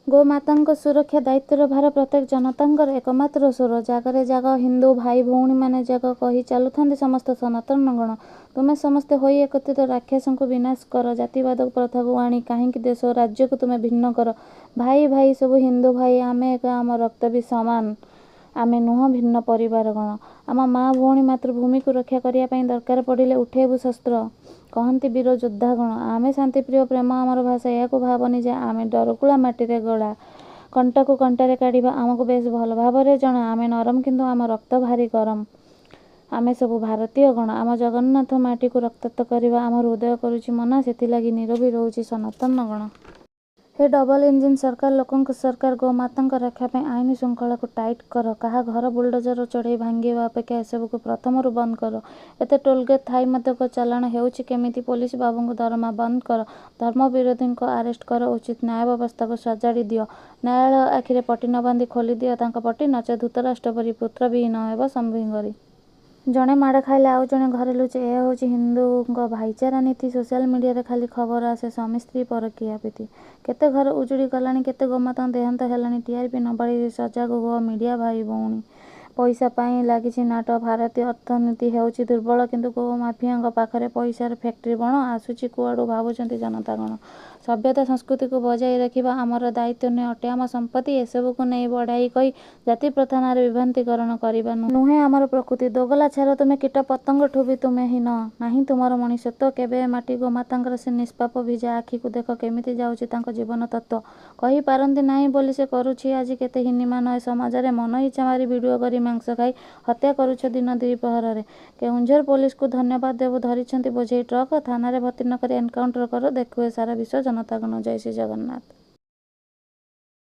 ଗୋମାତାଙ୍କ ସୁରକ୍ଷା ଦାୟିତ୍ୱର ଭାର ପ୍ରତ୍ୟେକ ଜନତାଙ୍କର ଏକମାତ୍ର ସ୍ୱର। ଜାଗରେ ଜାଗ ହିନ୍ଦୁ ଭାଇ ଭଉଣୀମାନେ ଜାଗ କହି ଚାଲୁଥାନ୍ତି ସମସ୍ତ ସନାତନ ଗଣ। ତୁମେ ସମସ୍ତେ ହୋଇ ଏକତ୍ରିତ ରାକ୍ଷସଙ୍କୁ ବିନାଶ କର। ଜାତିବାଦ ପ୍ରଥାକୁ ଆଣି କାହିଁକି ଦେଶ ଓ ରାଜ୍ୟକୁ ତୁମେ ଭିନ୍ନ କର। ଭାଇ ଭାଇ ସବୁ ହିନ୍ଦୁ ଭାଇ, ଆମେ ଏକ, ଆମ ରକ୍ତ ବି ସମାନ। ଆମେ ନୁହଁ ଭିନ୍ନ ପରିବାର ଗଣ। ଆମ ମା ଭଉଣୀ ମାତୃଭୂମିକୁ ରକ୍ଷା କରିବା ପାଇଁ ଦରକାର ପଡ଼ିଲେ ଉଠେଇବୁ ଶସ୍ତ୍ର, କହନ୍ତି ବୀର ଯୋଦ୍ଧାଗଣ। ଆମେ ଶାନ୍ତିପ୍ରିୟ, ପ୍ରେମ ଆମର ଭାଷା। ଏହାକୁ ଭାବନି ଯେ ଆମେ ଡରକୁଳା ମାଟିରେ ଗଢ଼ା। କଣ୍ଟାକୁ କଣ୍ଟାରେ କାଢ଼ିବା ଆମକୁ ବେଶ୍ ଭଲ ଭାବରେ ଜଣା। ଆମେ ନରମ କିନ୍ତୁ ଆମ ରକ୍ତ ଭାରି ଗରମ। ଆମେ ସବୁ ଭାରତୀୟ ଗଣ। ଆମ ଜଗନ୍ନାଥ ମାଟିକୁ ରକ୍ତାକ୍ତ କରିବା ଆମ ହୃଦୟ କରୁଛି ମନା। ସେଥିଲାଗି ନୀରବି ରହୁଛି ସନାତନ ଗଣ। ହେ ଡବଲ ଇଞ୍ଜିନ ସରକାର, ଲୋକଙ୍କ ସରକାର, ଗୋମାତାଙ୍କ ରକ୍ଷା ପାଇଁ ଆଇନ ଶୃଙ୍ଖଳାକୁ ଟାଇଟ୍ କର। କାହା ଘର ବୁଲଡୋଜର ଚଢ଼େଇ ଭାଙ୍ଗିବା ଅପେକ୍ଷା ଏସବୁକୁ ପ୍ରଥମରୁ ବନ୍ଦ କର। ଏତେ ଟୋଲଗେଟ୍ ଥାଇ ମଧ୍ୟ ଚାଲାଣ ହେଉଛି କେମିତି? ପୋଲିସ ବାବୁଙ୍କ ଦରମା ବନ୍ଦ କର। ଧର୍ମ ବିରୋଧୀଙ୍କ ଆରେଷ୍ଟ କର। ଉଚିତ ନ୍ୟାୟ ବ୍ୟବସ୍ଥାକୁ ସଜାଡ଼ି ଦିଅ। ନ୍ୟାୟାଳୟ ଆଖିରେ ପଟି ନ ବାନ୍ଧି ଖୋଲିଦିଅ ତାଙ୍କ ପଟି, ନଚେତ୍ ଧୃତରାଷ୍ଟ୍ର ପରି ପୁତ୍ର ବିହୀନ ହେବ ସମ୍ଭିଙ୍ଗରୀ। ଜଣେ ମାଡ଼ ଖାଇଲେ ଆଉ ଜଣେ ଘରେ ଲୁଚେ, ଏହା ହେଉଛି ହିନ୍ଦୁଙ୍କ ଭାଇଚାରା ନୀତି। ସୋସିଆଲ ମିଡ଼ିଆରେ ଖାଲି ଖବର ଆସେ ସ୍ୱାମୀ ସ୍ତ୍ରୀ ପରକୀୟା ପ୍ରୀତି। କେତେ ଘର ଉଜୁଡ଼ି ଗଲାଣି, କେତେ ଗୋମାତାଙ୍କ ଦେହାନ୍ତ ହେଲାଣି। ଟିଆରପି ନ ବାଢ଼ି ସଜାଗ ହୁଅ ମିଡ଼ିଆ ଭାଇ ଭଉଣୀ। ପଇସା ପାଇଁ ଲାଗିଛି ନାଟ। ଭାରତୀୟ ଅର୍ଥନୀତି ହେଉଛି ଦୁର୍ବଳ, କିନ୍ତୁ ଗୋମାଫିଆଙ୍କ ପାଖରେ ପଇସାର ଫ୍ୟାକ୍ଟ୍ରି ବଣ। ଆସୁଛି କୁଆଡ଼ୁ ଭାବୁଛନ୍ତି ଜନତାଗଣ। ସଭ୍ୟତା ସଂସ୍କୃତିକୁ ବଜାଇ ରଖିବା ଆମର ଦାୟିତ୍ୱ ନୁହେଁ, ଅଟେ ଆମ ସମ୍ପତ୍ତି। ଏସବୁକୁ ନେଇ ବଢ଼ାଇ କହି ଜାତି ପ୍ରଥା ନାଁରେ ବିଭ୍ରାନ୍ତିକରଣ କରିବା ନୁହେଁ ଆମର ପ୍ରକୃତି। ଦୋଗଲା ଛାର ତୁମେ କୀଟ ପତଙ୍ଗଠୁ ବି ତୁମେ ହୀନ। ନାହିଁ ତୁମର ମଣିଷତ୍ୱ କେବେ ଏ ମାଟି ଗୋମାତାଙ୍କର ସେ ନିଷ୍ପାପ ଭିଜା ଆଖିକୁ ଦେଖ କେମିତି ଯାଉଛି ତାଙ୍କ ଜୀବନ ତତ୍ତ୍ୱ। କହିପାରନ୍ତି ନାହିଁ ବୋଲି ସେ କରୁଛି ଆଜି କେତେ ହୀନିମାନ ଏ ସମାଜରେ। ମନ ଇଚ୍ଛା ମାରି ଭିଡ଼ିଓ କରି ମାଂସ ଖାଇ ହତ୍ୟା କରୁଛ ଦିନ ଦ୍ୱିପ୍ରହରରେ। କେଉଁଝର ପୋଲିସକୁ ଧନ୍ୟବାଦ ଦେବୁ, ଧରିଛନ୍ତି ବୋଝେଇ ଟ୍ରକ୍। ଥାନାରେ ଭର୍ତ୍ତି ନ କରି ଏନକାଉଣ୍ଟର କର, ଦେଖୁ ଏ ସାରା ବିଶ୍ୱ ଜନତାଗଣ। ଜୟ ଶ୍ରୀ ଜଗନ୍ନାଥ।